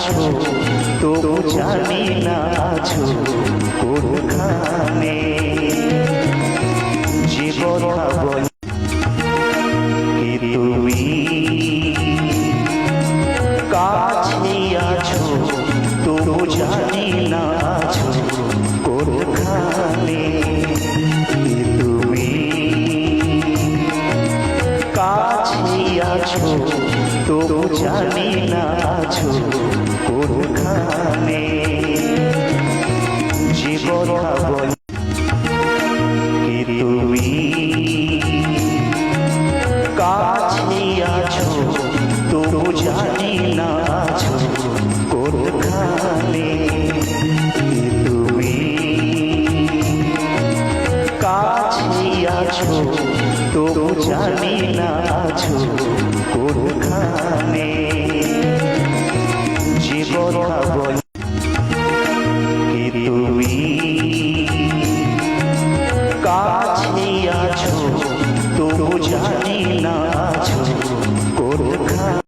আছো তবু জানি না আছো কোনখানে। যে কথা বল কি তুমি কাছে আছো তবু জানি না আছো কোনখানে। তুমি কাছে আছো তবু জানি না আছো কোনখানে। যে কথা বল